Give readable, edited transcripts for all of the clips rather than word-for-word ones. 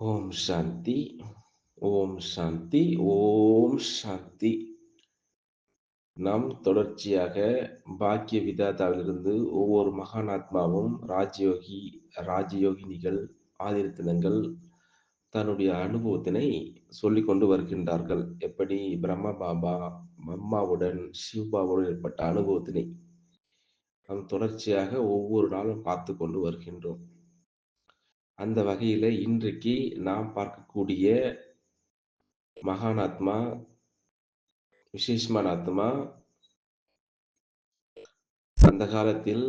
ஓம் சாந்தி, ஓம் சாந்தி, ஓம் சாந்தி. நாம் தொடர்ச்சியாக பாக்கிய விதாதாவிலிருந்து ஒவ்வொரு மகானாத்மாவும் ராஜயோகினிகள், ஆதிரத்தினங்கள் தன்னுடைய அனுபவத்தினை சொல்லிக் கொண்டு வருகின்றார்கள். எப்படி பிரம்ம பாபா மம்மாவுடன் சிவபாவுடன் ஏற்பட்ட அனுபவத்தினை நாம் தொடர்ச்சியாக ஒவ்வொரு நாளும் பார்த்து கொண்டு வருகின்றோம். அந்த வகையில இன்றைக்கு நாம் பார்க்கக்கூடிய மகானாத்மா, விசேஷமான ஆத்மா, அந்த காலத்தில்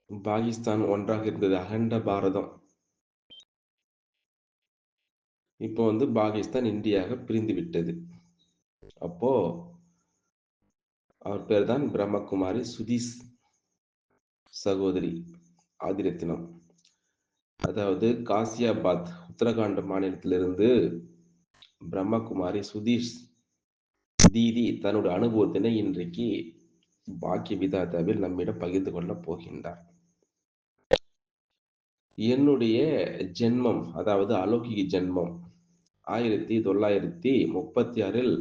பாகிஸ்தான் ஒன்றாக இருந்தது. அகண்ட பாரதம். இப்போ பாகிஸ்தான் இந்தியாக பிரிந்து விட்டது. அப்போ அவர் பேர் தான் பிரம்மகுமாரி சுதீஷ் சகோதரி ஆதிரத்தினம். அதாவது காசியாபாத் உத்தரகாண்ட் மாநிலத்திலிருந்து பிரம்மகுமாரி சுதீஷ் தீதி தன்னுடைய அனுபவத்தினை இன்றைக்கு பாக்கிய விதாதாவில் நம்மிடம் பகிர்ந்து கொள்ளப் போகின்றார். என்னுடைய ஜென்மம், அதாவது அலௌகிக ஜென்மம் 1936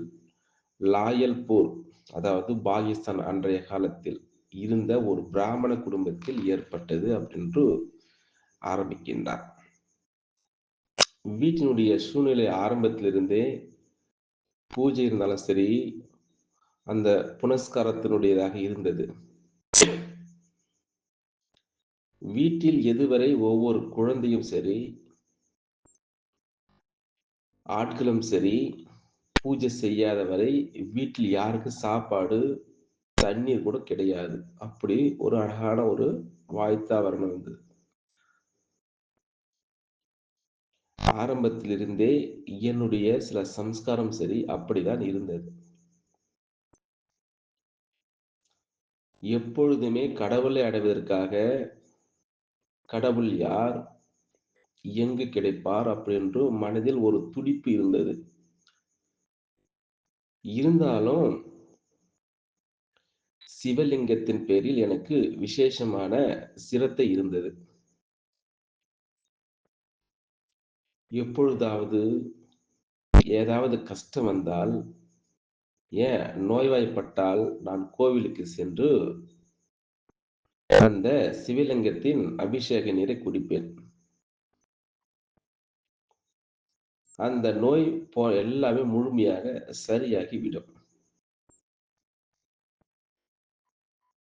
லாயல்பூர், அதாவது பாகிஸ்தான் அன்றைய காலத்தில் இருந்த ஒரு பிராமண குடும்பத்தில் ஏற்பட்டது அப்படின்னு ஆரம்பிக்கின்றார். வீட்டினுடைய சூழ்நிலை ஆரம்பத்திலிருந்தே பூஜை இருந்தாலும் சரி, அந்த புனஸ்காரத்தினுடையதாக இருந்தது. வீட்டில் எதுவரை ஒவ்வொரு குழந்தையும் சரி, ஆட்களும் சரி, பூஜை செய்யாத வரை வீட்டில் யாருக்கு சாப்பாடு, தண்ணீர் கூட கிடையாது. அப்படி ஒரு அழகான ஒரு வாய்த்தாவரணம் இருந்தது. ஆரம்பத்திலிருந்தே என்னுடைய சில சம்ஸ்காரம் சரி அப்படிதான் இருந்தது. எப்பொழுதுமே கடவுளை அடைவதற்காக கடவுள் யார், எங்கு கிடைப்பார் அப்படின்று மனதில் ஒரு துடிப்பு இருந்தது. இருந்தாலும் சிவலிங்கத்தின் பேரில் எனக்கு விசேஷமான சிரத்தை இருந்தது. எப்பொழுதாவது ஏதாவது கஷ்டம் வந்தால், ஏன் நோய்வாய்ப்பட்டால் நான் கோவிலுக்கு சென்று அந்த சிவலிங்கத்தின் அபிஷேக நீரை குடிப்பேன். அந்த நோய் எல்லாமே முழுமையாக சரியாகிவிடும்.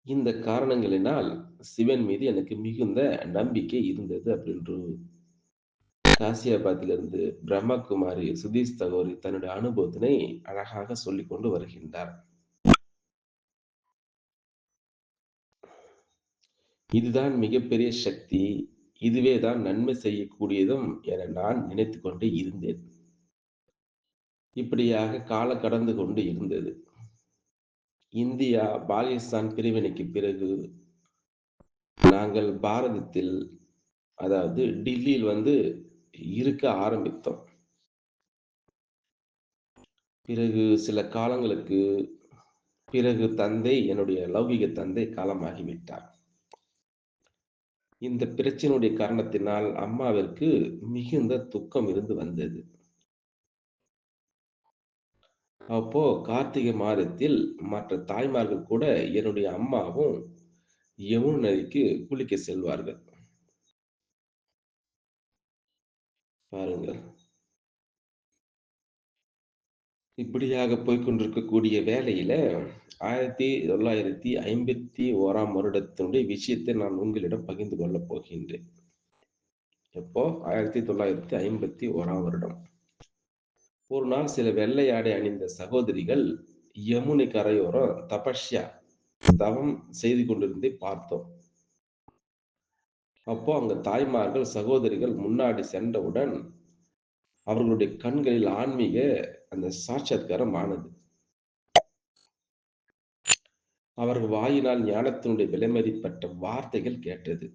இந்த காரணங்களினால் சிவன் மீது எனக்கு மிகுந்த நம்பிக்கை இருந்தது அப்படின்று காசியாபாத்திலிருந்து பிரம்மகுமாரி சுதீஷ் சகோதரி தன்னுடைய அனுபவத்தினை அழகாக சொல்லிக் கொண்டு வருகின்றார். இதுதான் மிகப்பெரிய சக்தி, இதுவே தான் நன்மை செய்யக்கூடியதும் என நான் நினைத்து கொண்டே இருந்தேன். இப்படியாக காலம் கடந்து கொண்டு இருந்தது. இந்தியா பாகிஸ்தான் பிரிவினைக்கு பிறகு நாங்கள் பாரதத்தில், அதாவது டில்லியில் இருக்க ஆரம்பித்தோம். பிறகு சில காலங்களுக்கு பிறகு என்னுடைய லௌகிக தந்தை காலமாகிவிட்டார். இந்த பிரச்சனையுடைய காரணத்தினால் அம்மாவிற்கு மிகுந்த துக்கம் இருந்து வந்தது. அப்போ கார்த்திகை மாதத்தில் மற்ற தாய்மார்கள் கூட என்னுடைய அம்மாவும் யமுனை நதிக்கு குளிக்க செல்வார்கள். பாருங்கள், இப்படியாக போய்கொண்டிருக்கக்கூடிய வேளையில 1951 வருடத்தினுடைய விஷயத்தை நான் உங்களிடம் பகிர்ந்து கொள்ளப் போகின்றேன். எப்போ 1951 வருடம் ஒரு நாள் சில வெள்ளை ஆடை அணிந்த சகோதரிகள் யமுனை கரையோரம் தவம் செய்து கொண்டிருந்ததை பார்த்தோம். அப்போ அங்க தாய்மார்கள் சகோதரிகள் முன்னாடி சென்றவுடன் அவர்களுடைய கண்களில் ஆன்மீக அந்த சாட்சாத்காரம் ஆனது. அவர்கள் வாயினால் ஞானத்தினுடைய விலைமதிப்பற்ற வார்த்தைகள் கேட்டது.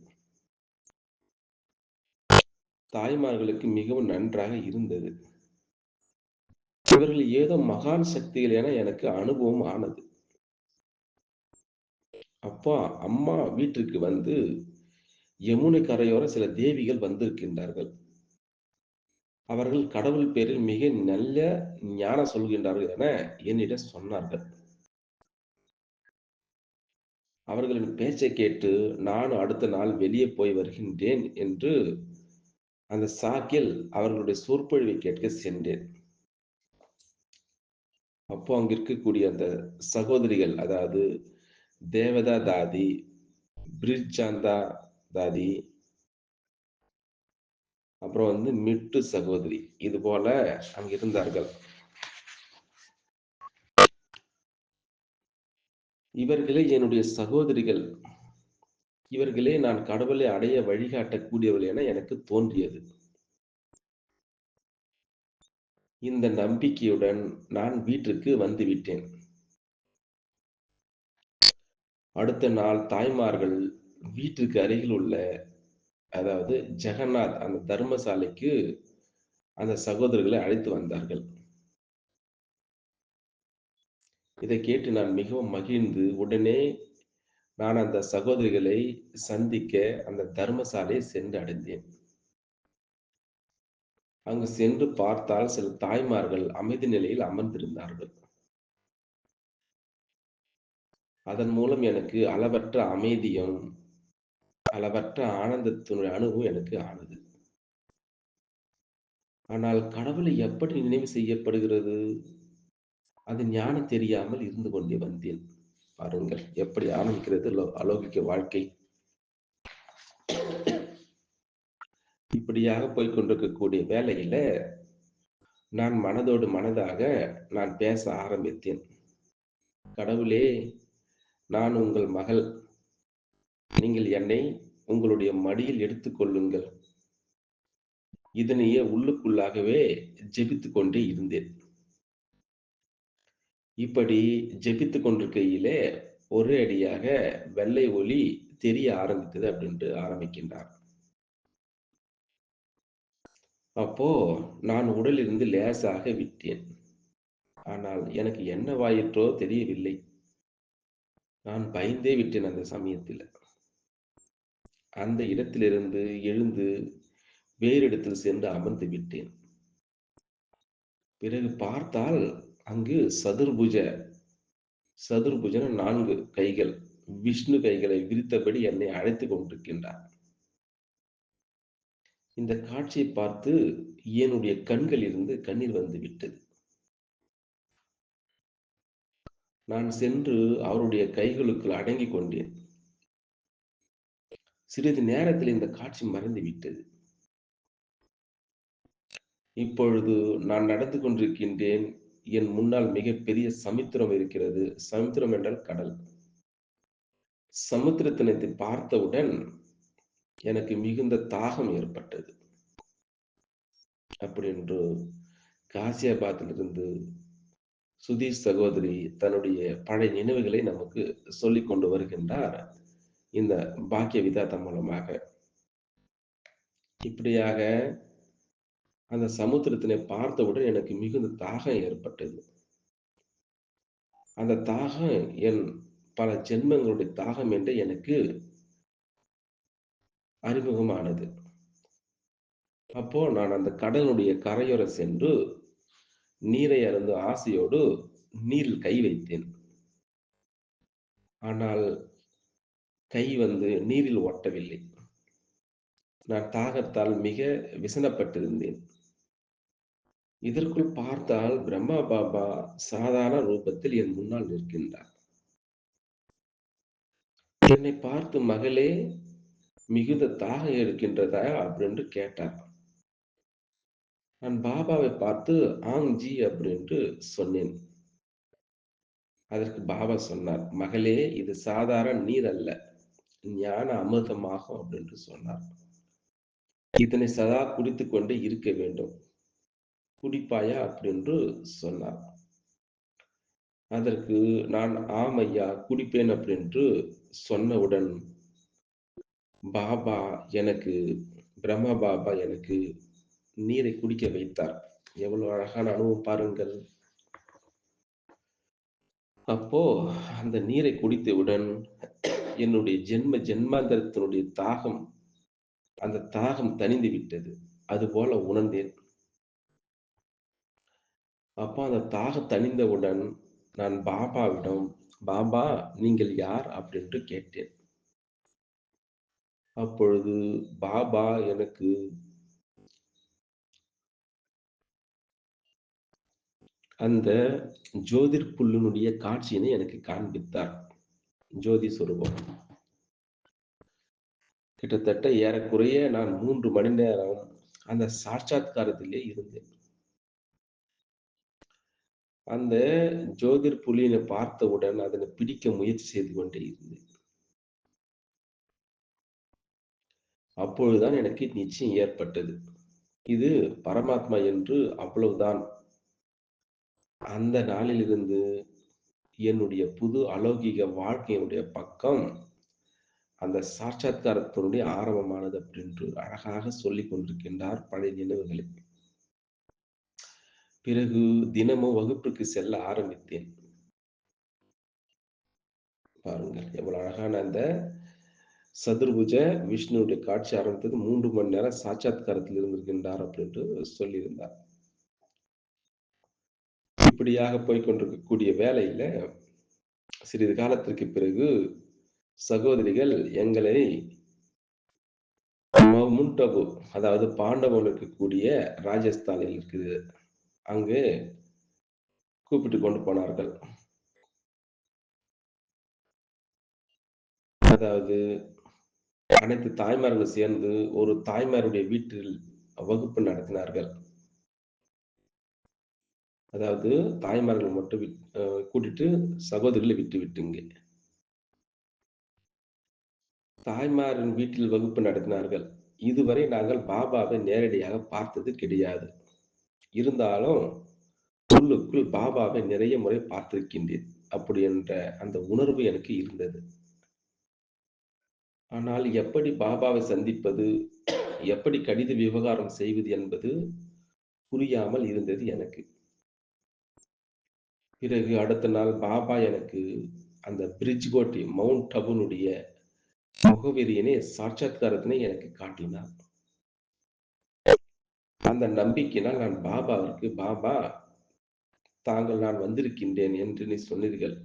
தாய்மார்களுக்கு மிகவும் நன்றாக இருந்தது. இவர்கள் ஏதோ மகான் சக்திகள் என எனக்கு அனுபவம் ஆனது. அப்போ அம்மா வீட்டிற்கு யமுனை கரையோர சில தேவிகள் வந்திருக்கின்றார்கள். அவர்கள் கடவுள் பேரில் மிக நல்ல ஞானம் சொல்கின்றார்கள் என என்னிடம் சொன்னார்கள். அவர்களின் பேச்சைக் கேட்டு நானும் அடுத்த நாள் வெளியே போய் வருகின்றேன் என்று அந்த சாக்கில் அவர்களுடைய சொற்பொழிவை கேட்க சென்றேன். அப்போ அங்க இருக்கக்கூடிய அந்த சகோதரிகள், அதாவது தேவதா தாதி, பிரிட்ஜாந்தா தாதி, அப்புறம் மிட்டு சகோதரி, இது போல அங்க இருந்தார்கள். இவர்களே என்னுடைய சகோதரிகள். இவர்களே நான் கடவுளை அடைய வழிகாட்டக்கூடியவர்கள் என எனக்கு தோன்றியது. இந்த நம்பிக்கையுடன் நான் வீட்டிற்கு வந்துவிட்டேன். அடுத்த நாள் தாய்மார்கள் வீட்டிற்கு அருகில் உள்ள, அதாவது ஜெகநாத் அந்த தர்மசாலைக்கு அந்த சகோதரர்களை அழைத்து வந்தார்கள். இதை கேட்டு நான் மிகவும் மகிழ்ந்து, உடனே நான் அந்த சகோதரிகளை சந்திக்க அந்த தர்மசாலையை சென்று அடைந்தேன். அங்கு சென்று பார்த்தால் சில தாய்மார்கள் அமைதி நிலையில் அமர்ந்திருந்தார்கள். அதன் மூலம் எனக்கு அளவற்ற அமைதியும், அளவற்ற ஆனந்தத்தினுடைய அனுபவம் எனக்கு ஆனது. ஆனால் கடவுளை எப்படி நினைவு செய்யப்படுகிறது? அது ஞானம் தெரியாமல் இருந்து கொண்டே வந்தேன். பாருங்கள், எப்படி ஆரம்பிக்கிறது அலௌகிக வாழ்க்கை. இப்படியாக போய்க் கொண்டிருக்கக்கூடிய வேளையில, நான் மனதோடு மனதாக நான் பேச ஆரம்பித்தேன். கடவுளே! நான் உங்கள் மகள். நீங்கள் என்னை உங்களுடைய மடியில் எடுத்துக் கொள்ளுங்கள். இதனையே உள்ளுக்குள்ளாகவே ஜெபித்துக் கொண்டே இருந்தேன். இப்படி ஜெபித்துக் கொண்டிருக்கையிலே, ஒரே அடியாக வெள்ளை ஒளி தெரிய ஆரம்பித்தது அப்படின்ட்டு ஆரம்பிக்கின்றார். அப்போ நான் உடலிருந்து லேசாக விட்டேன். ஆனால் எனக்கு என்னவாயிற்றோ தெரியவில்லை. நான் பயந்தே விட்டேன் அந்த சமயத்தில. அந்த இடத்திலிருந்து எழுந்து வேறு இடத்தில் சென்று அமர்ந்து விட்டேன். பிறகு பார்த்தால் அங்கு சதுர்புஜன 4 கைகள், விஷ்ணு கைகளை விரித்தபடி என்னை அழைத்துக் கொண்டிருக்கின்றார். இந்த காட்சியை பார்த்து என்னுடைய கண்களிலிருந்து கண்ணீர் வந்து விட்டது. நான் சென்று அவருடைய கைகளுக்குள் அடங்கிக் கொண்டேன். சிறிது நேரத்தில் இந்த காட்சி மறைந்து விட்டது. இப்பொழுது நான் நடந்து கொண்டிருக்கின்றேன். என் முன்னால் மிகப்பெரிய சமுத்திரம் இருக்கிறது. சமுத்திரம் என்றால் கடல். சமுத்திரத்தினை பார்த்தவுடன் எனக்கு மிகுந்த தாகம் ஏற்பட்டது. அப்படி என்று காசியாபாத்திலிருந்து சுதீஷ் சகோதரி தன்னுடைய பழைய நினைவுகளை நமக்கு சொல்லிக் கொண்டு வருகின்றார். இந்த பாக்கிய விதாத்தா மூலமாக. இப்படியாக அந்த சமுத்திரத்தினை பார்த்தவுடன் எனக்கு மிகுந்த தாகம் ஏற்பட்டது. அந்த தாகம் என் பல ஜென்மங்களுடைய தாகம் என்று எனக்கு அறிமுகமானது. அப்போ நான் அந்த கடலுடைய கரையோரம் சென்று நீரை அருந்தும் ஆசையோடு நீரில் கை வைத்தேன். ஆனால் கை நீரில் ஒட்டவில்லை. நான் தாகத்தால் மிக விசனப்பட்டிருந்தேன். இதற்குள் பார்த்தால் பிரம்மா பாபா சாதாரண ரூபத்தில் என் முன்னால் நிற்கின்றார். என்னை பார்த்து, மகளே, மிகுந்த தாகம் எடுக்கின்றதா அப்படின்னு கேட்டார். நான் பாபாவை பார்த்து ஆங் ஜி அப்படின்னு சொன்னேன். அதற்கு பாபா சொன்னார், மகளே, இது சாதாரண நீர் அல்ல, ஞான அமிர்தமாகும் அப்படின்னு சொன்னார். இதனை சதா குடித்துக் கொண்டே இருக்க வேண்டும். குடிப்பாயா அப்படின்னு சொன்னார். அதற்கு நான் ஆம் ஐயா, குடிப்பேன் அப்படின்று சொன்னவுடன் பாபா எனக்கு பிரம்மா பாபா எனக்கு நீரை குடிக்க வைத்தார். எவ்வளவு அழகான அனுபவம் பாருங்கள். அப்போ அந்த நீரை குடித்தவுடன் என்னுடைய ஜென்மாந்தரத்தினுடைய தாகம், அந்த தாகம் தணிந்து விட்டது. அதுபோல உணர்ந்தேன். அப்போ அந்த தாகம் தணிந்தவுடன் நான் பாபாவிடம், "பாபா நீங்கள் யார்?" அப்படின்ட்டு கேட்டேன். அப்பொழுது பாபா எனக்கு அந்த ஜோதிர் புல்லினுடைய காட்சியினை எனக்கு காண்பித்தார். ஜோதி சொரூபம். கிட்டத்தட்ட ஏறக்குறைய நான் 3 மணி நேரம் அந்த சாட்சாத்காரத்திலே இருந்தேன். அந்த ஜோதிர் புலியினை பார்த்தவுடன் அதனை பிடிக்க முயற்சி செய்து கொண்டே இருந்தேன். அப்பொழுதுதான் எனக்கு நிச்சயம் ஏற்பட்டது. இது பரமாத்மா என்று அவ்வளவுதான். அந்த நாளிலிருந்து என்னுடைய புது அலௌகிக வாழ்க்கையினுடைய பக்கம் அந்த சாட்சாத்காரத்தினுடைய ஆரம்பமானது அப்படின்று அழகாக சொல்லிக் கொண்டிருக்கின்றார் பழைய நினைவுகளை. பிறகு தினமும் வகுப்புக்கு செல்ல ஆரம்பித்தேன். பாருங்கள் எவ்வளவு அழகான அந்த சதுர்புஜ விஷ்ணுவுடைய காட்சி ஆரம்பித்தது 3 மணி நேரம் சாட்சாத்காரத்தில் இருந்திருக்கின்றார் அப்படின்ட்டு சொல்லியிருந்தார். இப்படியாக போய்க்கொண்டிருக்கக்கூடிய வேளையில சிறிது காலத்திற்கு பிறகு சகோதரிகள் எங்களை முன்டபு அதாவது பாண்டவன் இருக்கக்கூடிய ராஜஸ்தானில் இருக்குது. அங்கு கூப்பிட்டு கொண்டு போனார்கள். அதாவது அனைத்து தாய்மார்களும் சேர்ந்து ஒரு தாய்மாருடைய வீட்டில் வகுப்பு நடத்தினார்கள். அதாவது தாய்மார்கள் மட்டும் கூட்டிட்டு சகோதரிகளை விட்டுவிட்டுங்க. தாய்மாரின் வீட்டில் வகுப்பு நடத்தினார்கள். இதுவரை நாங்கள் பாபாவை நேரடியாக பார்த்தது கிடையாது. இருந்தாலும் உள்ளுக்குள் பாபாவை நிறைய முறை பார்த்திருக்கின்றேன். அப்படி என்ற அந்த உணர்வு எனக்கு இருந்தது. ஆனால் எப்படி பாபாவை சந்திப்பது? எப்படி கடித விவகாரம் செய்வது என்பது புரியாமல் இருந்தது எனக்கு. பிறகு அடுத்த நாள் பாபா எனக்கு அந்த பிரிட்ஜ் கோட்டி மவுண்ட் அபுனுடைய முகவரியினை சாட்சாத்காரத்தினை எனக்கு காட்டினார். அந்த நம்பிக்கையினால் நான் பாபாவிற்கு, "பாபா, தாங்கள் நான் வந்திருக்கின்றேன் என்று நீ சொன்னீர்கள்.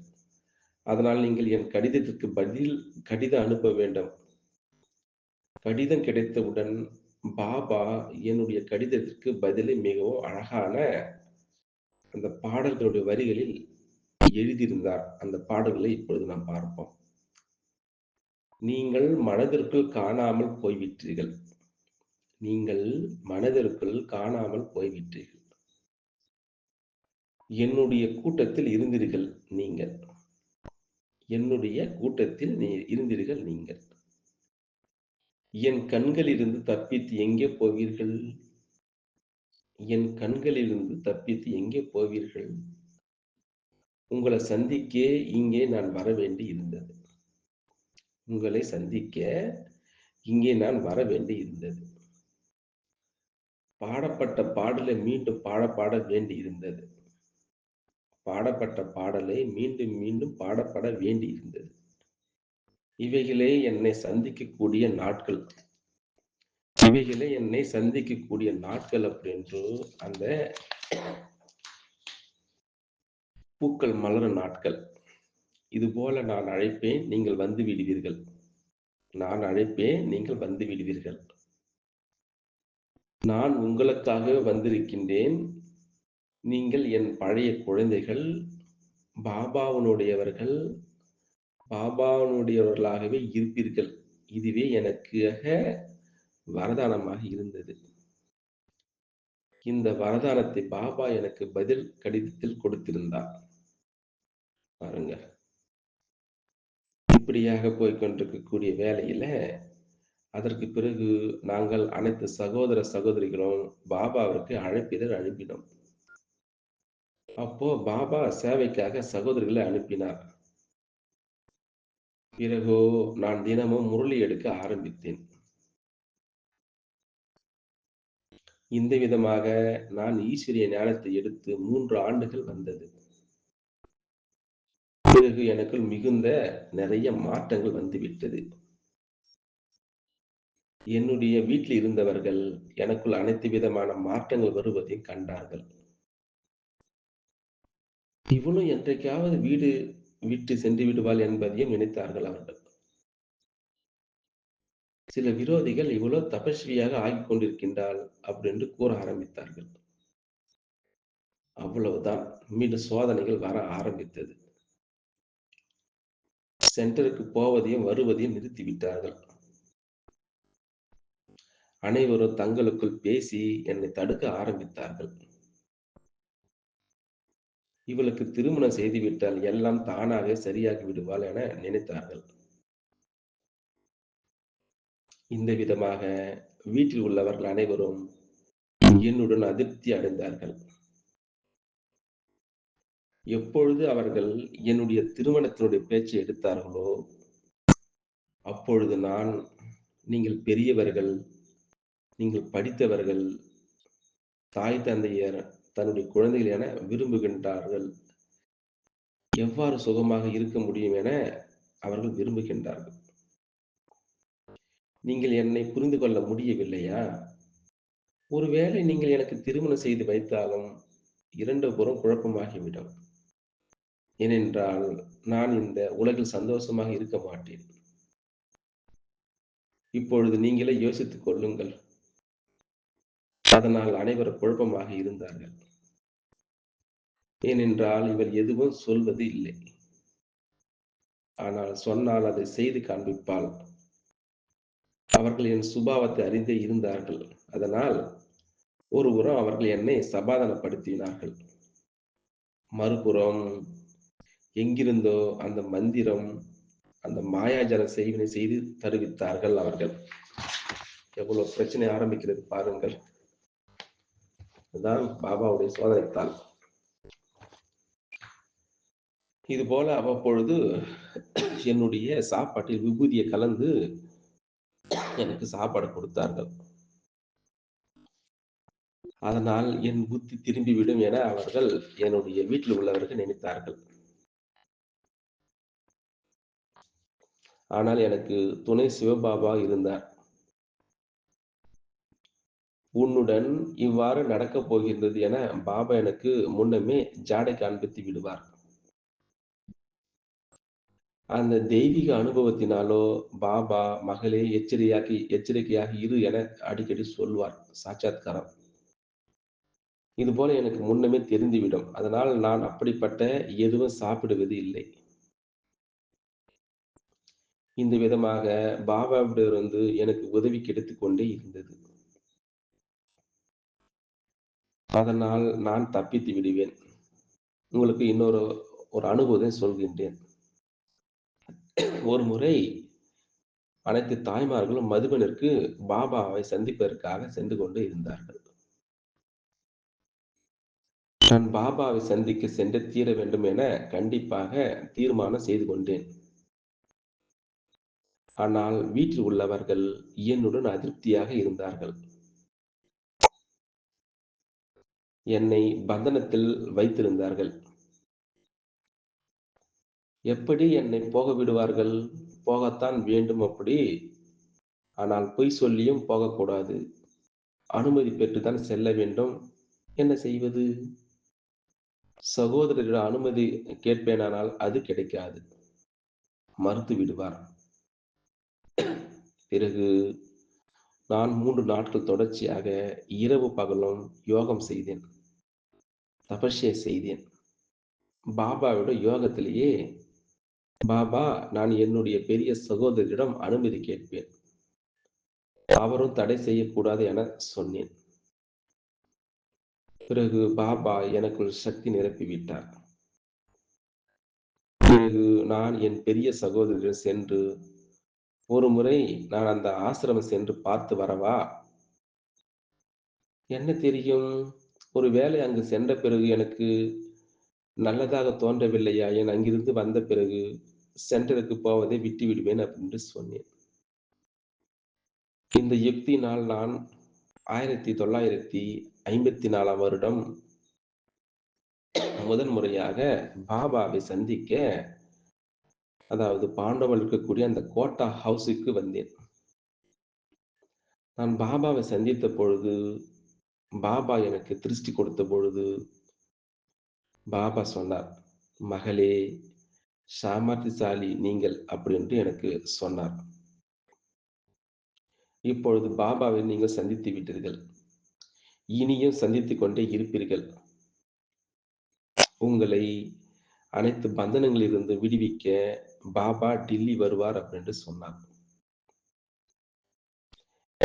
அதனால் நீங்கள் என் கடிதத்திற்கு பதில் கடிதம் அனுப்ப வேண்டும்." கடிதம் கிடைத்தவுடன் பாபா என்னுடைய கடிதத்திற்கு பதிலை மிகவும் அழகான அந்த பாடல்களுடைய வரிகளில் எழுதியிருந்தார். அந்த பாடல்களை இப்பொழுது நாம் பார்ப்போம். "நீங்கள் மனதிற்குள் காணாமல் போய்விட்டீர்கள். நீங்கள் மனதிற்குள் காணாமல் போய்விட்டீர்கள். என்னுடைய கூட்டத்தில் இருந்தீர்கள் நீங்கள். என்னுடைய கூட்டத்தில் இருந்தீர்கள் நீங்கள். என் கண்களிலிருந்து தப்பித்து எங்கே போவீர்கள்? என் கண்களிலிருந்து தப்பித்து எங்கே போவீர்கள்? உங்களை சந்திக்க இங்கே நான் வரவேண்டி இருந்தது. உங்களை சந்திக்க இங்கே நான் வரவேண்டி இருந்தது. பாடப்பட்ட பாடலை மீண்டும் பாட வேண்டி இருந்தது. பாடப்பட்ட பாடலை மீண்டும் மீண்டும் பாடப்பட வேண்டி இருந்தது. இவைகளே என்னை சந்திக்கக்கூடிய நாட்கள். இவைகளே என்னை சந்திக்கக்கூடிய நாட்கள் அப்படின்று அந்த பூக்கள் மலரும் நாட்கள். இதுபோல நான் அழைப்பேன், நீங்கள் வந்து விடுவீர்கள். நான் அழைப்பேன், நீங்கள் வந்து விடுவீர்கள். நான் உங்களுக்காக வந்திருக்கின்றேன். நீங்கள் என் பழைய குழந்தைகள், பாபாவினுடையவர்கள், பாபாவினுடையவர்களாகவே இருப்பீர்கள். இதுவே எனக்காக வரதானமாக இருந்தது. இந்த வரதானத்தை பாபா எனக்கு பதில் கடிதத்தில் கொடுத்திருந்தார். பாருங்க. இப்படியாக போய்க்கொண்டிருக்கக்கூடிய வேளையில, அதற்கு பிறகு நாங்கள் அனைத்து சகோதர, சகோதரிகளும் பாபாவிற்கு அழைப்பிதழ் அனுப்பினோம். அப்போ பாபா சேவைக்காக சகோதரிகளை அனுப்பினார். பிறகு நான் தினமும் முரளி எடுக்க ஆரம்பித்தேன். இந்த விதமாக நான் ஈஸ்வரிய ஞானத்தை எடுத்து 3 ஆண்டுகள் வந்தது. பிறகு எனக்குள் மிகுந்த நிறைய மாற்றங்கள் வந்துவிட்டது. என்னுடைய வீட்டில் இருந்தவர்கள் எனக்குள் அனைத்து விதமான மாற்றங்கள் வருவதை கண்டார்கள். இவளும் என்றைக்காவது வீடு விட்டு சென்று விடுவாள் என்பதையும் நினைத்தார்கள் அவர்கள். சில விரோதிகள் இவளோ தபஸ்வியாக ஆகிக் கொண்டிருக்கின்றாள் அப்படின்னு கூற ஆரம்பித்தார்கள். அவ்வளவுதான். மீண்டும் சோதனைகள் வர ஆரம்பித்தது. சென்டருக்கு போவதையும், வருவதையும் நிறுத்திவிட்டார்கள். அனைவரும் தங்களுக்குள் பேசி என்னை தடுக்க ஆரம்பித்தார்கள். இவளுக்கு திருமணம் செய்துவிட்டால் எல்லாம் தானாக சரியாகி விடுவாள் என நினைத்தார்கள். இந்த விதமாக வீட்டில் உள்ளவர்கள் அனைவரும் என்னுடன் அதிருப்தி அடைந்தார்கள். எப்பொழுது அவர்கள் என்னுடைய திருமணத்தினுடைய பேச்சை எடுத்தார்களோ, அப்பொழுது நான், "நீங்கள் பெரியவர்கள், நீங்கள் படித்தவர்கள், தாய் தந்தையர் தன்னுடைய குழந்தைகள் என விரும்புகின்றார்கள். எவ்வாறு சுகமாக இருக்க முடியும் என அவர்கள் விரும்புகின்றார்கள். நீங்கள் என்னை புரிந்து கொள்ள முடியவில்லையா? ஒருவேளை நீங்கள் எனக்கு திருமணம் செய்து வைத்தாலும் 2 புறம் குழப்பமாகிவிடும். ஏனென்றால், நான் இந்த உலகில் சந்தோஷமாக இருக்க மாட்டேன். இப்பொழுது நீங்களே யோசித்துக் கொள்ளுங்கள்." அதனால் அனைவரும் குழப்பமாக இருந்தார்கள். ஏனென்றால், இவள் எதுவும் சொல்வது இல்லை. ஆனால் சொன்னால் அதை செய்து காண்பிப்பாள். அவர்கள் என் சுபாவத்தை அறிந்தே இருந்தார்கள். அதனால் ஒருபுறம் அவர்கள் என்னை சமாதானப்படுத்தினார்கள். மறுபுறம் எங்கிருந்தோ அந்த மந்திரம், அந்த மாயாஜால செய்வினை செய்து தருவித்தார்கள் அவர்கள். எவ்வளவு பிரச்சனை ஆரம்பிக்கிறது பாருங்கள். இதுதான் பாபாவுடைய சோதனைத்தாள். இதுபோல அவ்வப்பொழுது என்னுடைய சாப்பாட்டில் விபூதியை கலந்து எனக்கு சாப்பாடு கொடுத்தார்கள். அதனால் என் புத்தி திரும்பிவிடும் என அவர்கள் என்னுடைய வீட்டில் உள்ளவர்கள் நினைத்தார்கள். ஆனால் எனக்கு துணை சிவபாபா இருந்தார். "உன்னுடன் இவ்வாறு நடக்கப் போகின்றது என பாபா எனக்கு முன்னமே ஜாடை காண்பித்து விடுவார்." அந்த தெய்வீக அனுபவத்தினாலோ, பாபா, "மகளே எச்சரிக்கையாக இரு" என அடிக்கடி சொல்வார். சாட்சாத்காரம். இதுபோல எனக்கு முன்னமே தெரிந்துவிடும். அதனால் நான் அப்படிப்பட்ட எதுவும் சாப்பிடுவது இல்லை. இந்த விதமாக பாபாவிடமிருந்து எனக்கு உதவி கிடைத்துக் கொண்டே இருந்தது. அதனால் நான் தப்பித்து விடுவேன். உங்களுக்கு ஒரு அனுபவத்தை சொல்கின்றேன். ஒரு முறை அனைத்து தாய்மார்களும் மதுபனிற்கு பாபாவை சந்திப்பதற்காக சென்று கொண்டு இருந்தார்கள். நான் பாபாவை சந்திக்க சென்றே தீர வேண்டும் என கண்டிப்பாக தீர்மானம் செய்து கொண்டேன். ஆனால் வீட்டில் உள்ளவர்கள் என்னுடன் அதிருப்தியாக இருந்தார்கள். என்னை பந்தனத்தில் வைத்திருந்தார்கள். எப்படி என்னை போக விடுவார்கள்? போகத்தான் வேண்டும் அப்படி. ஆனால் பொய் சொல்லியும் போகக்கூடாது. அனுமதி பெற்றுத்தான் செல்ல வேண்டும். என்ன செய்வது? சகோதரரிடம் அனுமதி கேட்பேனானால் அது கிடைக்காது. மறுத்து விடுவார். பிறகு நான் 3 நாட்கள் தொடர்ச்சியாக இரவு பகலும் யோகம் செய்தேன். தபஸ்யை செய்தேன். பாபாவிடம் யோகத்திலேயே, "பாபா, நான் என்னுடைய பெரிய சகோதரியிடம் அனுமதி கேட்பேன். அவரும் தடை செய்யக்கூடாது" என சொன்னேன். பிறகு பாபா எனக்குள் சக்தி நிரப்பிவிட்டார். பிறகு நான் என் பெரிய சகோதரியிடம் சென்று, "ஒரு முறை நான் அந்த ஆசிரமம் சென்று பார்த்து வரவா?" "என்ன தெரியும்? ஒருவேளை அங்கு சென்ற பிறகு எனக்கு நல்லதாக தோன்றவில்லையா? அங்கிருந்து வந்த பிறகு சென்டருக்கு போவதை விட்டுவிடுவேன்" என்று சொன்னேன். இந்த யுக்தியினால் நான் 1954ஆம் வருடம் முதன் முறையாக பாபாவை சந்திக்க, அதாவது பாண்டவர்கள் இருக்கக்கூடிய அந்த கோட்டா ஹவுஸுக்கு வந்தேன். நான் பாபாவை சந்தித்த பொழுது, பாபா எனக்கு திருஷ்டி கொடுத்த பொழுது, பாபா சொன்னார், "மகளே, சாமர்த்தியசாலி நீங்கள்" அப்படின்னு எனக்கு சொன்னார். இப்பொழுது பாபாவை நீங்கள் சந்தித்து விட்டீர்கள். இனியும் சந்தித்துக் கொண்டே இருப்பீர்கள். உங்களை அனைத்து பந்தனங்களிலிருந்து விடுவிக்க பாபா டில்லி வருவார் அப்படின்னு சொன்னார்.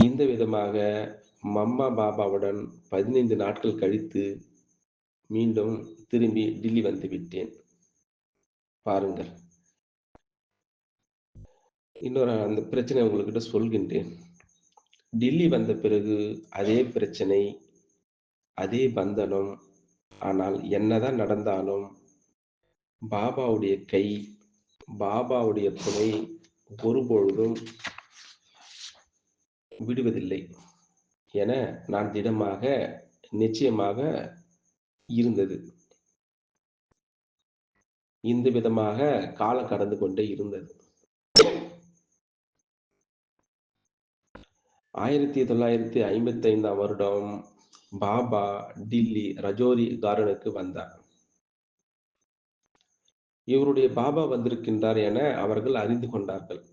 இந்த விதமாக மம்மா பாபாவுடன் 15 நாட்கள் கழித்து மீண்டும் திரும்பி டில்லி வந்து விட்டேன். பாருங்கள். இன்னொரு அந்த பிரச்சனை உங்கள்கிட்ட சொல்கின்றேன். டில்லி வந்த பிறகு அதே பிரச்சனை, அதே பந்தனம். ஆனால் என்னதான் நடந்தாலும் பாபாவுடைய கை, பாபாவுடைய துணை ஒருபொழுதும் விடுவதில்லை என நான் திடமாக, நிச்சயமாக இருந்தது. இந்த விதமாக காலம் கடந்து கொண்டே இருந்தது. 1955ஆம் வருடம் பாபா டில்லி ரஜோரி கார்டனுக்கு வந்தார். இவருடைய பாபா வந்திருக்கின்றார் என அவர்கள் அறிந்து கொண்டார்கள்.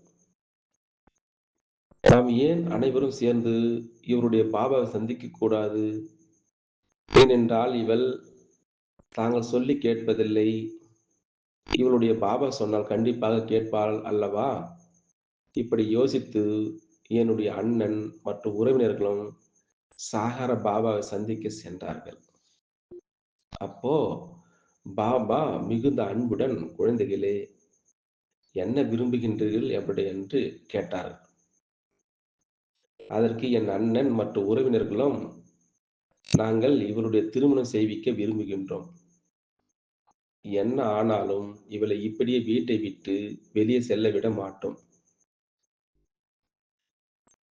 நாம் ஏன் அனைவரும் சேர்ந்து இவருடைய பாபாவை சந்திக்கக் கூடாது? ஏனென்றால் இவள் தாங்கள் சொல்லிக் கேட்பதில்லை. இவளுடைய பாபா சொன்னால் கண்டிப்பாக கேட்பாள் அல்லவா? இப்படி யோசித்து என்னுடைய அண்ணன் மற்றும் உறவினர்களும் சாகர பாபாவை சந்திக்க சென்றார்கள். அப்போ பாபா மிகுந்த அன்புடன், "குழந்தைகளே, என்ன விரும்புகின்றீர்கள்?" எப்படி என்று கேட்டார். அதற்கு என் அண்ணன் மற்றும் உறவினர்களும், "நாங்கள் இவருடைய திருமணம் செய்விக்க விரும்புகின்றோம். என்ன ஆனாலும் இவளை இப்படியே வீட்டை விட்டு வெளியே செல்ல விட மாட்டோம்.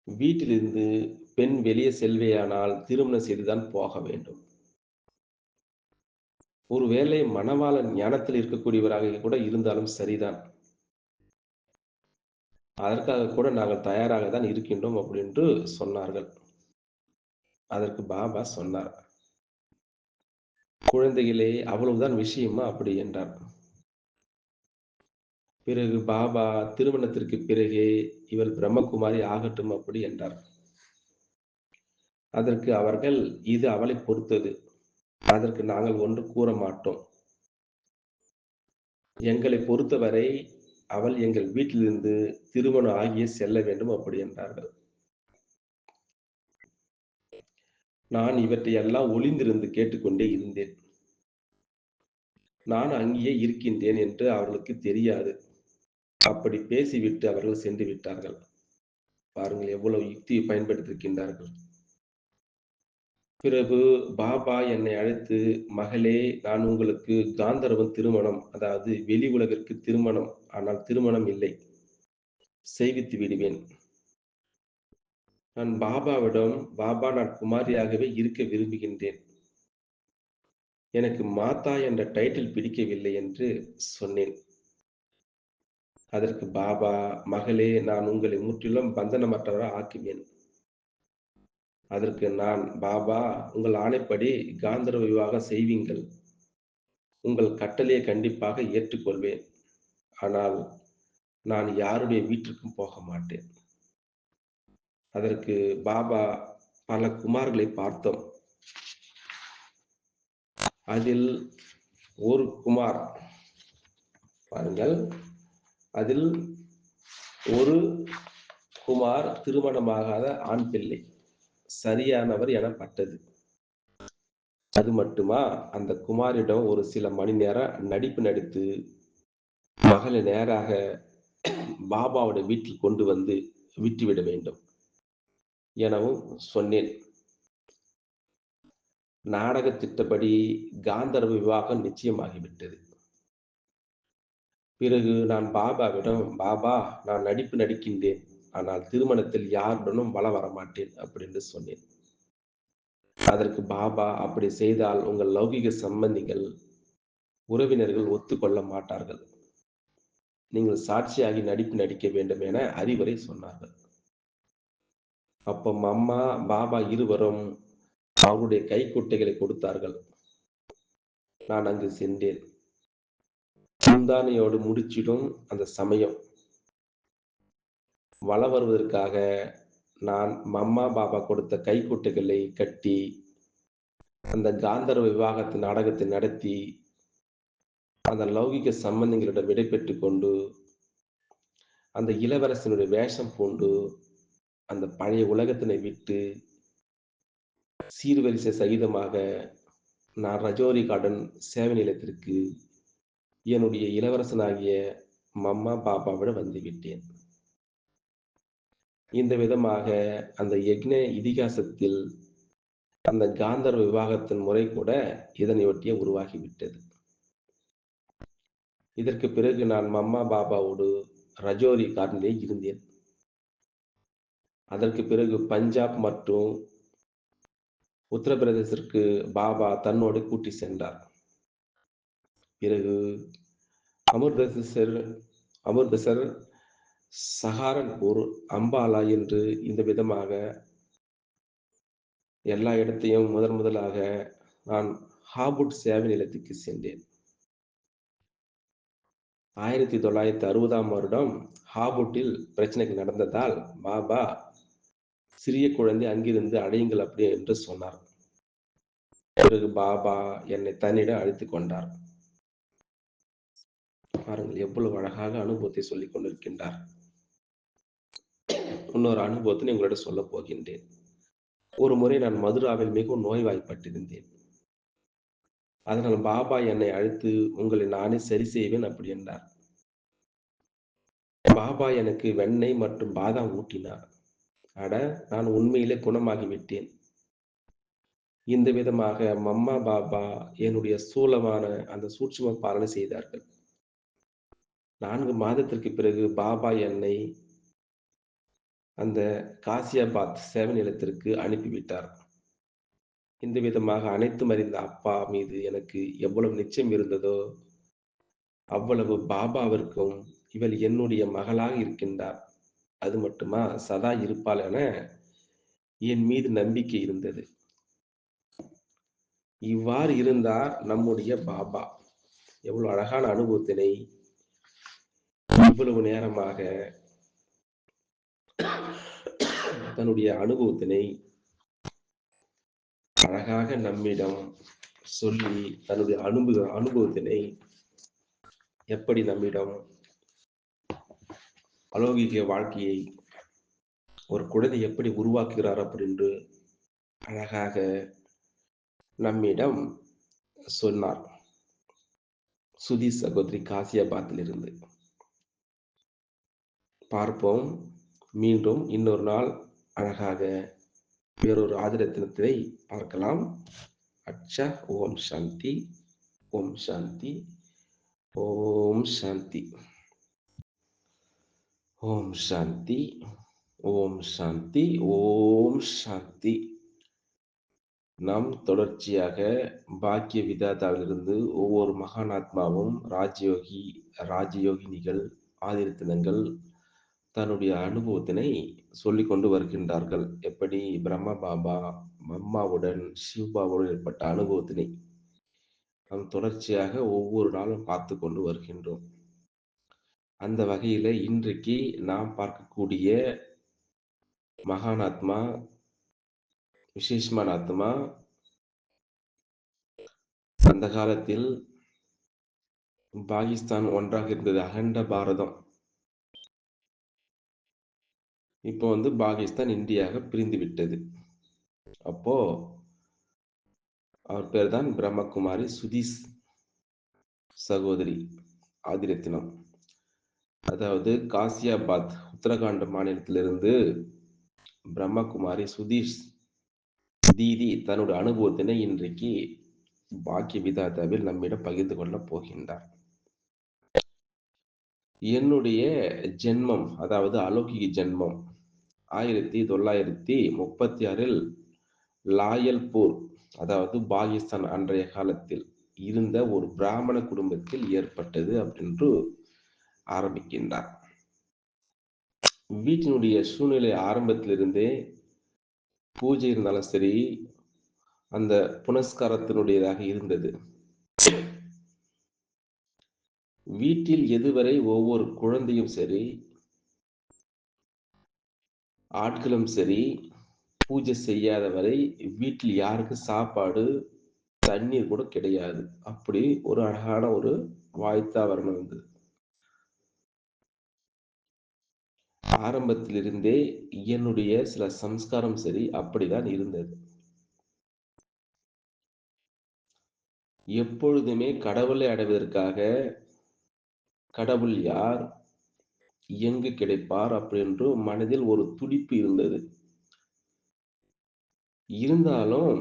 வீட்டிலிருந்து பெண் வெளியே செல்வேயானால் திருமணம் செய்துதான் போக வேண்டும். ஒருவேளை மணவாளன் ஞானத்தில் இருக்கக்கூடியவராக கூட இருந்தாலும் சரிதான். அதற்காக கூட நாங்கள் தயாராக தான் இருக்கின்றோம்" அப்படின்று சொன்னார்கள். அதற்கு பாபா சொன்னார், "குழந்தைகளே, அவ்வளவுதான் விஷயமா?" அப்படி என்றார். பிறகு பாபா, "திருமணத்திற்கு பிறகே இவள் பிரம்மகுமாரி ஆகட்டும்" அப்படி என்றார். அதற்கு அவர்கள், "இது அவளைப் பொறுத்தது. அதற்கு நாங்கள் ஒன்றும் கூற மாட்டோம். எங்களைப் பொறுத்தவரை அவள் எங்கள் வீட்டிலிருந்து திருமணம் ஆகியே செல்ல வேண்டும்" அப்படி என்றார்கள். நான் இவற்றையெல்லாம் ஒளிந்திருந்து கேட்டுக்கொண்டே இருந்தேன். நான் அங்கேயே இருக்கின்றேன் என்று அவர்களுக்குத் தெரியாது. அப்படி பேசிவிட்டு அவர்கள் சென்று விட்டார்கள். பாருங்கள் எவ்வளவு யுக்தியை பயன்படுத்தியிருக்கின்றார்கள். பிறகு பாபா என்னை அழைத்து, "மகளே, நான் உங்களுக்கு காந்தர்வன் திருமணம், அதாவது வெளி உலகிற்கு திருமணம், ஆனால் திருமணம் இல்லை, செய்வித்து விடுவேன்." நான் பாபாவிடம், "பாபா, நான் குமாரியாகவே இருக்க விரும்புகின்றேன். எனக்கு மாதா என்ற டைட்டில் பிடிக்கவில்லை" என்று சொன்னேன். அதற்கு பாபா, "மகளே, நான் உங்களை முற்றிலும் பந்தனமற்றவராக ஆக்குவேன்." அதற்கு நான், "பாபா, உங்கள் ஆணைப்படி காந்தர்வ விவாகம் செய்வீங்கள். உங்கள் கட்டளையை கண்டிப்பாக ஏற்றுக்கொள்வேன். ஆனால் நான் யாருடைய வீட்டிற்கும் போக மாட்டேன்." அதற்கு பாபா, "பல குமார்களை பார்த்தோம். அதில் ஒரு குமார், பாருங்கள், அதில் ஒரு குமார் திருமணமாகாத ஆண் பிள்ளை சரியானவர் எனப்பட்டது. அது மட்டுமா, அந்த குமாரிடம் ஒரு சில மணி நேரம் நடிப்பு நடித்து மகளை நேராக பாபாவுடைய வீட்டில் கொண்டு வந்து விட்டுவிட வேண்டும்" எனவும் சொன்னேன். நாடகத் திட்டப்படி காந்தர்வ விவாகம் நிச்சயமாகிவிட்டது. பிறகு நான் பாபாவிடம், "பாபா, நான் நடிப்பு நடிக்கின்றேன். ஆனால் திருமணத்தில் யாருடனும் வலம் வரமாட்டேன்" அப்படின்னு சொன்னேன். அதற்கு பாபா, "அப்படி செய்தால் உங்கள் லௌகிக சம்பந்திகள், உறவினர்கள் ஒத்துக்கொள்ள மாட்டார்கள். நீங்கள் சாட்சியாகி நடிப்பு நடிக்க வேண்டும்" என அறிவுரை சொன்னார்கள். அப்போ அம்மா, பாபா இருவரும் அவருடைய கைக்குட்டைகளை கொடுத்தார்கள். நான் அங்கு சென்றேன். முந்தானையோடு முடிச்சிடும் அந்த சமயம். வலம் வருவதற்காக நான் மம்மா, பாபா கொடுத்த கைக்குட்டைகளை கட்டி, அந்த காந்தர்வ விவாகத்து நாடகத்தை நடத்தி, அந்த லௌகிக சம்பந்தங்களிடம் விடை பெற்றுக் கொண்டு, அந்த இளவரசனுடைய வேஷம் பூண்டு, அந்த பழைய உலகத்தினை விட்டு, சீர்வரிசை சகிதமாக நான் ரஜோரி கார்டன் சேவை நிலையத்திற்கு என்னுடைய இளவரசனாகிய மம்மா, பாபாவிடம் வந்துவிட்டேன். இந்த விதமாக அந்த யக்ஞ இதிகாசத்தில் அந்த காந்தர்வ விவாகத்தின் முறை கூட இதனையொட்டியே உருவாகிவிட்டது. இதற்கு பிறகு நான் மம்மா, பாபாவோடு ரஜோரி கார்டனிலே இருந்தேன். அதற்கு பிறகு பஞ்சாப் மற்றும் உத்தரப்பிரதேசத்திற்கு பாபா தன்னோடு கூட்டி சென்றார். பிறகு அமிர்தசர் அமிர்தசர், சஹாரன்பூர், அம்பாலா என்று இந்த விதமாக எல்லா இடத்தையும் முதலாக நான் ஹாபுட் சேவை நிலையத்துக்கு சென்றேன். 1960ஆம் வருடம் ஹாபுட்டில் பிரச்சனைகள் நடந்ததால் பாபா சிறிய குழந்தை அங்கிருந்து அழையுங்கள் அப்படி என்று சொன்னார். பிறகு பாபா என்னை தன்னிடம் அழைத்துக் கொண்டார். பாருங்கள் எவ்வளவு அழகாக அனுபவத்தை சொல்லிக் கொண்டிருக்கின்றார். இன்னொரு அனுபவத்தை உங்களிடம் சொல்லப் போகின்றேன். ஒரு முறை நான் மதுராவில் மிகவும் நோய்வாய்ப்பட்டிருந்தேன். அதனால் பாபா என்னை அழைத்து உங்களை நானே சரி செய்வேன் அப்படி என்றார். பாபா எனக்கு வெண்ணெய் மற்றும் பாதாம் ஊட்டினார். அட, நான் உண்மையிலே குணமாகிவிட்டேன். இந்த விதமாக மம்மா, பாபா என்னுடைய ஸ்தூலமான அந்த சூட்சும பாலனை செய்தார்கள். 4 மாதத்திற்கு பிறகு பாபா என்னை அந்த காசியாபாத் சேவை நிலையத்திற்கு அனுப்பிவிட்டார். இந்த விதமாக அனைத்தும் அறிந்த அப்பா மீது எனக்கு எவ்வளவு நிச்சயம் இருந்ததோ, அவ்வளவு பாபாவிற்கும் இவள் என்னுடைய மகளாக இருக்கின்றார். அது மட்டுமா, சதா இருப்பாள் என என் மீது நம்பிக்கை இருந்தது. இவ்வாறு இருந்தார் நம்முடைய பாபா. எவ்வளவு அழகான அனுபவத்தினை இவ்வளவு நேரமாக தன்னுடைய அனுபவத்தினை அழகாக நம்மிடம் சொல்லி தன்னுடைய அனுபவத்தினை எப்படி நம்மிடம் அலௌகிக வாழ்க்கையை ஒரு குழந்தை எப்படி உருவாக்குகிறார் அப்படின்னு அழகாக நம்மிடம் சொன்னார். சுதி சகோதரி காசியாபாத்தில் இருந்து. பார்ப்போம் மீண்டும் இன்னொரு நாள் அழகாக வேறொரு ஆதிரத்தினத்தை பார்க்கலாம். அச்சா. ஓம் சாந்தி, ஓம் சாந்தி, ஓம் சாந்தி, ஓம் சாந்தி, ஓம் சாந்தி, ஓம் சாந்தி. நாம் தொடர்ச்சியாக பாக்கிய விதாதாவிலிருந்து ஒவ்வொரு மகானாத்மாவும் ராஜயோகினிகள், ஆதிரத்தினங்கள் தன்னுடைய அனுபவத்தினை சொல்லிக் கொண்டு வருகின்றார்கள். எப்படி பிரம்ம பாபா மம்மாவுடன் சிவபாவுடன் ஏற்பட்ட அனுபவத்தினை நாம் தொடர்ச்சியாக ஒவ்வொரு நாளும் பார்த்து கொண்டு வருகின்றோம். அந்த வகையில இன்றைக்கு நாம் பார்க்கக்கூடிய மகானாத்மா, விசேஷமான ஆத்மா, அந்த காலத்தில் பாகிஸ்தான் ஒன்றாக இருந்தது, அகண்ட பாரதம். இப்போ பாகிஸ்தான் இந்தியாக பிரிந்து விட்டது. அப்போ அவர் பேர் தான் பிரம்மகுமாரி சுதீஷ் சகோதரி ஆதிரத்தினம். அதாவது காசியாபாத் உத்தரகாண்ட் மாநிலத்திலிருந்து பிரம்மகுமாரி சுதீஷ் தீதி தன்னுடைய அனுபவத்தினை இன்றைக்கு பாக்கிய விதாதாவில் நம்மிடம் பகிர்ந்து கொள்ளப் போகின்றார். என்னுடைய ஜென்மம், அதாவது அலௌகிக ஜென்மம் 1936 லாயல்பூர், அதாவது பாகிஸ்தான் அன்றைய காலத்தில் இருந்த ஒரு பிராமண குடும்பத்தில் ஏற்பட்டது அப்படின்று ஆரம்பிக்கின்றார். வீட்டினுடைய சூழ்நிலை ஆரம்பத்திலிருந்தே பூஜை இருந்தாலும் சரி, அந்த புனஸ்காரத்தினுடையதாக இருந்தது. வீட்டில் எதுவரை ஒவ்வொரு குழந்தையும் சரி, ஆட்களும் சரி, பூஜை செய்யாத வரை வீட்டில் யாருக்கும் சாப்பாடு, தண்ணீர் கூட கிடையாது. அப்படி ஒரு அழகான ஒரு வாய்த்தா வர்ணம் இருந்தது. ஆரம்பத்திலிருந்தே என்னுடைய சில சம்ஸ்காரம் சரி, அப்படிதான் இருந்தது. எப்பொழுதுமே கடவுளை அடைவதற்காக, கடவுள் யார்? எங்கு கிடைப்பார்? அப்படின்று மனதில் ஒரு துடிப்பு இருந்தது. இருந்தாலும்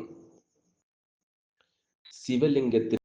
சிவலிங்கத்தின்